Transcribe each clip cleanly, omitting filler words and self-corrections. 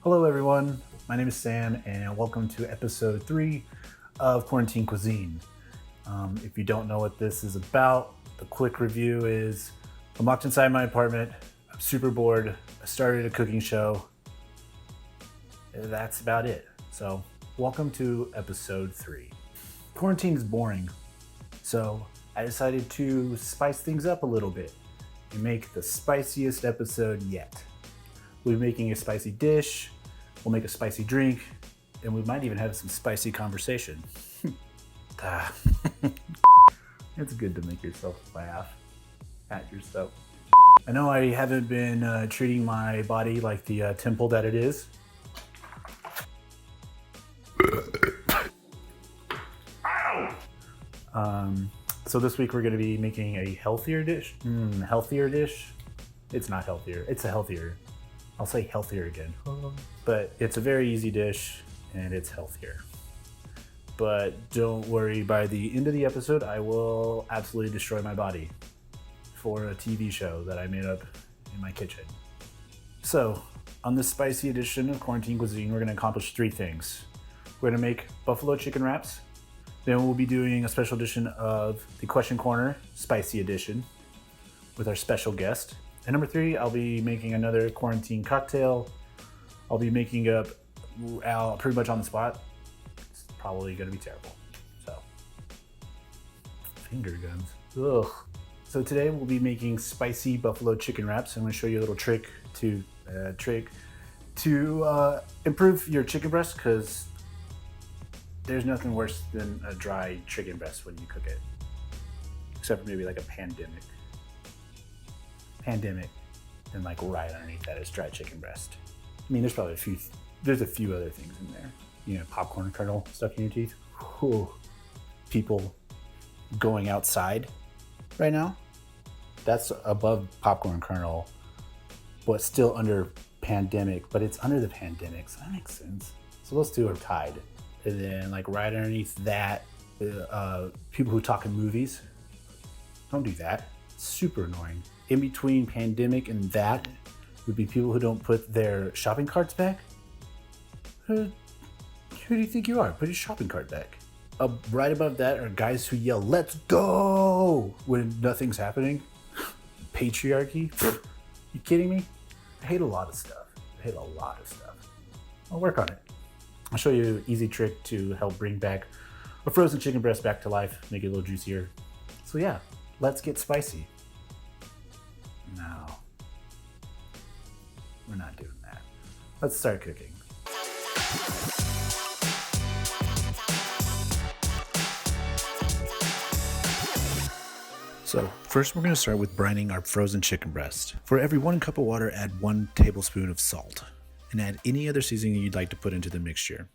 Hello everyone, my name is Sam and welcome to episode 3 of Quarantine Cuisine. If you don't know what this is about, the quick review is I'm locked inside my apartment, I'm super bored, I started a cooking show, that's about it. So welcome to episode 3. Quarantine is boring, so I decided to spice things up a little bit and make the spiciest episode yet. We'll be making a spicy dish, we'll make a spicy drink, and we might even have some spicy conversation. It's good to make yourself laugh at yourself. I know I haven't been treating my body like the temple that it is. So this week we're going to be making a healthier dish. Healthier dish? It's not healthier. It's a healthier. I'll say healthier again. But it's a very easy dish and it's healthier. But don't worry, by the end of the episode, I will absolutely destroy my body for a TV show that I made up in my kitchen. So, on this spicy edition of Quarantine Cuisine, we're going to accomplish 3 things. We're going to make buffalo chicken wraps. Then we'll be doing a special edition of the Question Corner Spicy Edition with our special guest. And number 3, I'll be making another quarantine cocktail. I'll be making up pretty much on the spot. It's probably gonna be terrible. So, finger guns. Ugh. So today we'll be making spicy buffalo chicken wraps. I'm gonna show you a little trick to improve your chicken breast, because there's nothing worse than a dry chicken breast when you cook it. Except for maybe like a pandemic, and like right underneath that is dry chicken breast. I mean, there's a few other things in there. You know, popcorn kernel stuck in your teeth. Whew. People going outside right now, that's above popcorn kernel, but still under pandemic, but it's under the pandemic, so that makes sense. So those two are tied. And then like right underneath that, people who talk in movies, don't do that. It's super annoying. In between pandemic and that would be people who don't put their shopping carts back. Who do you think you are? Put your shopping cart back. Right above that are guys who yell, "Let's go!" when nothing's happening. Patriarchy? You kidding me? I hate a lot of stuff. I'll work on it. I'll show you an easy trick to help bring back a frozen chicken breast back to life, make it a little juicier. So yeah, let's get spicy. No, we're not doing that. Let's start cooking. So first we're going to start with brining our frozen chicken breast. For every 1 cup of water, add 1 tablespoon of salt, and add any other seasoning you'd like to put into the mixture.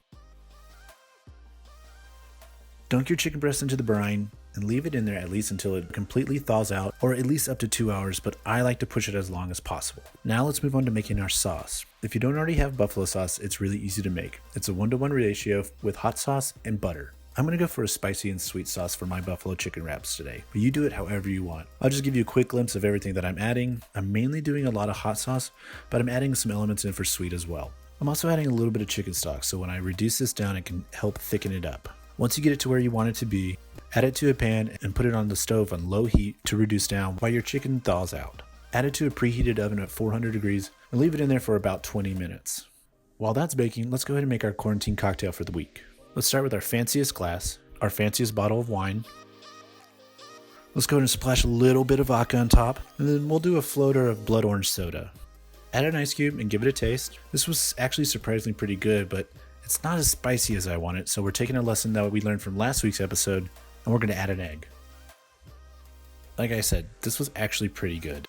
Dunk your chicken breast into the brine and leave it in there at least until it completely thaws out, or at least up to 2 hours, but I like to push it as long as possible. Now let's move on to making our sauce. If you don't already have buffalo sauce, it's really easy to make. It's a 1-to-1 ratio with hot sauce and butter. I'm going to go for a spicy and sweet sauce for my buffalo chicken wraps today, but you do it however you want. I'll just give you a quick glimpse of everything that I'm adding. I'm mainly doing a lot of hot sauce, but I'm adding some elements in for sweet as well. I'm also adding a little bit of chicken stock, so when I reduce this down, it can help thicken it up. Once you get it to where you want it to be, add it to a pan and put it on the stove on low heat to reduce down while your chicken thaws out. Add it to a preheated oven at 400 degrees and leave it in there for about 20 minutes. While that's baking, let's go ahead and make our quarantine cocktail for the week. Let's start with our fanciest glass, our fanciest bottle of wine. Let's go ahead and splash a little bit of vodka on top, and then we'll do a floater of blood orange soda. Add an ice cube and give it a taste. This was actually surprisingly pretty good, but it's not as spicy as I wanted, so we're taking a lesson that we learned from last week's episode, and we're going to add an egg. Like I said, this was actually pretty good.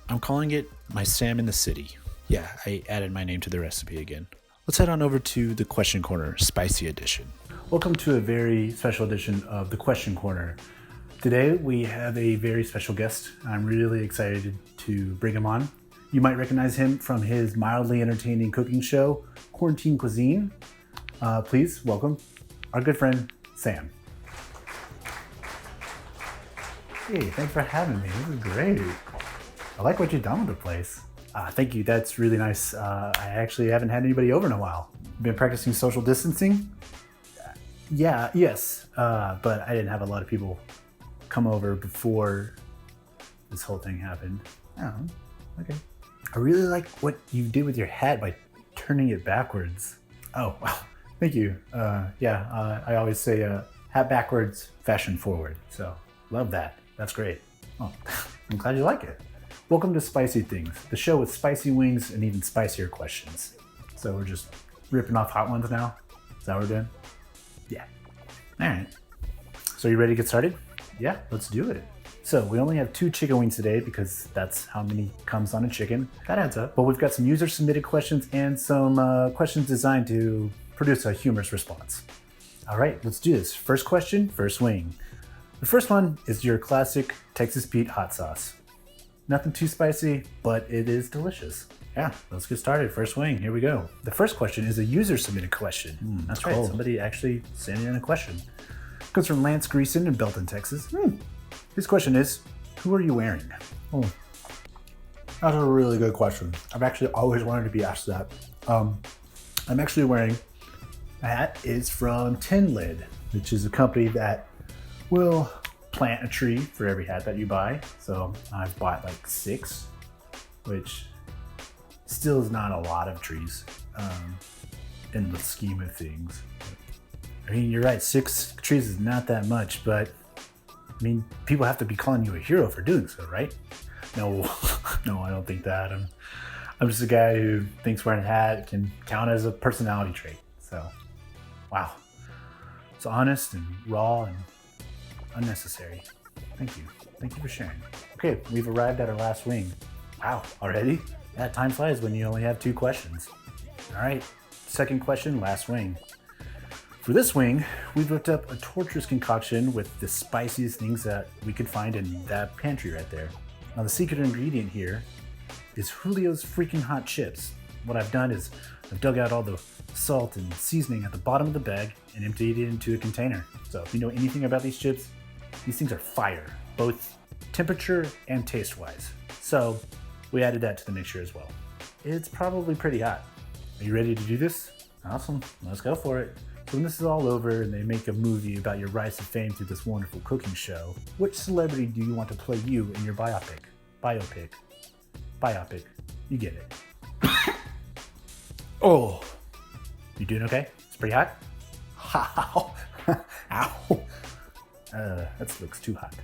I'm calling it my Sam in the City. Yeah, I added my name to the recipe again. Let's head on over to the Question Corner Spicy Edition. Welcome to a very special edition of the Question Corner. Today we have a very special guest. I'm really excited to bring him on. You might recognize him from his mildly entertaining cooking show, Quarantine Cuisine. Please welcome our good friend, Sam. Hey, thanks for having me. This is great. I like what you've done with the place. Thank you. That's really nice. I actually haven't had anybody over in a while. Been practicing social distancing? Yes. But I didn't have a lot of people come over before this whole thing happened. Oh, okay. I really like what you did with your hat by turning it backwards. Oh, wow. Thank you. I always say hat backwards, fashion forward. So love that. That's great. Oh, I'm glad you like it. Welcome to Spicy Things, the show with spicy wings and even spicier questions. So we're just ripping off hot ones now? Is that what we're doing? Yeah. All right. So you ready to get started? Yeah, let's do it. So we only have 2 chicken wings today because that's how many comes on a chicken. That adds up. But we've got some user submitted questions and some questions designed to produce a humorous response. All right, let's do this. First question, first wing. The first one is your classic Texas Pete hot sauce. Nothing too spicy, but it is delicious. Yeah, let's get started. First wing, here we go. The first question is a user submitted question. That's right, somebody actually sent in a question. It comes from Lance Greason in Belton, Texas. His question is, who are you wearing? Oh, that's a really good question. I've actually always wanted to be asked that. I'm actually wearing a hat. It's from Tin Lid, which is a company that will plant a tree for every hat that you buy. So I've bought like 6, which still is not a lot of trees in the scheme of things. I mean, you're right, 6 trees is not that much, but I mean, people have to be calling you a hero for doing so, right? No, I don't think that. I'm just a guy who thinks wearing a hat can count as a personality trait. So, wow. It's honest and raw and unnecessary. Thank you. Thank you for sharing. Okay, we've arrived at our last wing. Wow, already? Yeah, time flies when you only have 2 questions. All right, second question, last wing. For this wing, we've whipped up a torturous concoction with the spiciest things that we could find in that pantry right there. Now the secret ingredient here is Julio's freaking hot chips. What I've done is I've dug out all the salt and seasoning at the bottom of the bag and emptied it into a container. So if you know anything about these chips, these things are fire, both temperature and taste-wise. So we added that to the mixture as well. It's probably pretty hot. Are you ready to do this? Awesome, let's go for it. So when this is all over and they make a movie about your rise to fame through this wonderful cooking show, which celebrity do you want to play you in your biopic? Biopic. You get it. Oh, you doing okay? It's pretty hot? Ow. Ow. That looks too hot.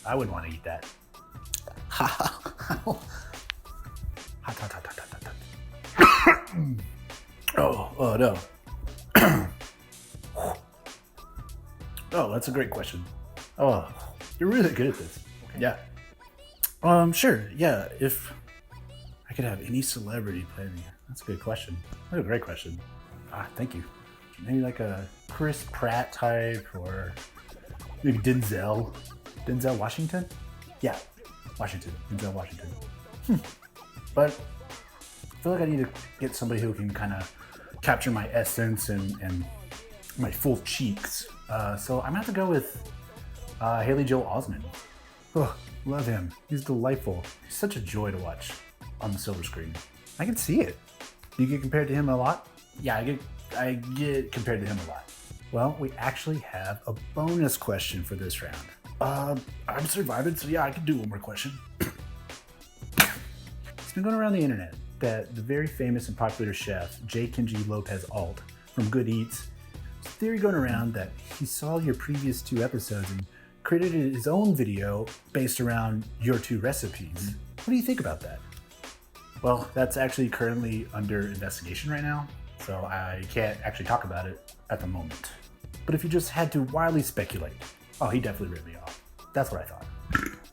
I wouldn't want to eat that. Hot. Oh no. Oh, that's a great question. Oh, you're really good at this. Okay. Yeah. Sure. Yeah. If I could have any celebrity play me, that's a good question. That's a great question. Thank you. Maybe like a Chris Pratt type, or maybe Denzel Washington. Yeah, Washington. Denzel Washington. But I feel like I need to get somebody who can kind of capture my essence and my full cheeks. So I'm gonna have to go with Haley Joel Osment. Oh, love him. He's delightful. He's such a joy to watch on the silver screen. I can see it. Do you get compared to him a lot? Yeah, I get compared to him a lot. Well, we actually have a bonus question for this round. I'm surviving, so yeah, I can do one more question. It's been going around the internet that the very famous and popular chef, J. Kenji Lopez Alt from Good Eats, there's a theory going around that he saw your previous 2 episodes and created his own video based around your 2 recipes. What do you think about that? Well, that's actually currently under investigation right now, so I can't actually talk about it at the moment. But if you just had to wildly speculate, oh, he definitely ripped me off. That's what I thought.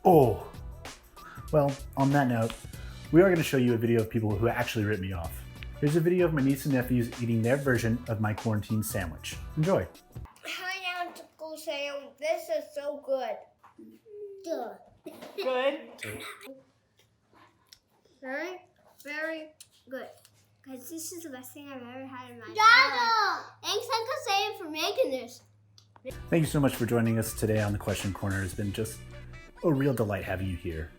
Oh. Well, on that note, we are going to show you a video of people who actually ripped me off. Here's a video of my niece and nephews eating their version of my quarantine sandwich. Enjoy. Hi, Uncle Sam. This is so good. Good. Very, very good. Because this is the best thing I've ever had in my life. Thanks, Uncle Sam, for making this. Thank you so much for joining us today on the Question Corner. It's been just a real delight having you here.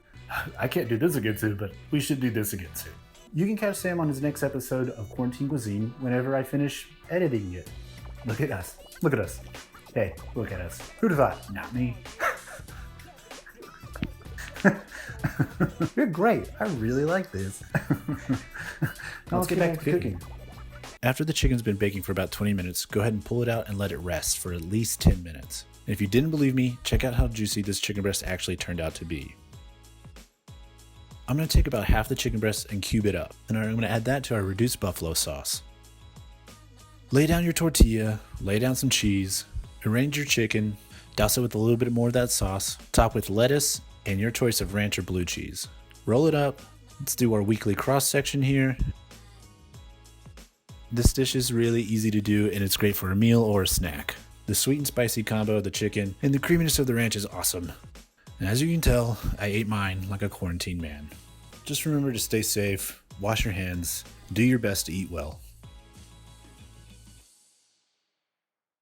I can't do this again soon, but we should do this again soon. You can catch Sam on his next episode of Quarantine Cuisine whenever I finish editing it. Look at us. Look at us. Hey, look at us. Who'd have thought? Not me. You're great. I really like this. Now let's get back to cooking. After the chicken's been baking for about 20 minutes, go ahead and pull it out and let it rest for at least 10 minutes. And if you didn't believe me, check out how juicy this chicken breast actually turned out to be. I'm going to take about half the chicken breast and cube it up, and I'm going to add that to our reduced buffalo sauce. Lay down your tortilla, lay down some cheese, arrange your chicken, douse it with a little bit more of that sauce, top with lettuce and your choice of ranch or blue cheese. Roll it up. Let's do our weekly cross section here. This dish is really easy to do, and it's great for a meal or a snack. The sweet and spicy combo of the chicken and the creaminess of the ranch is awesome. And as you can tell, I ate mine like a quarantine man. Just remember to stay safe, wash your hands, do your best to eat well.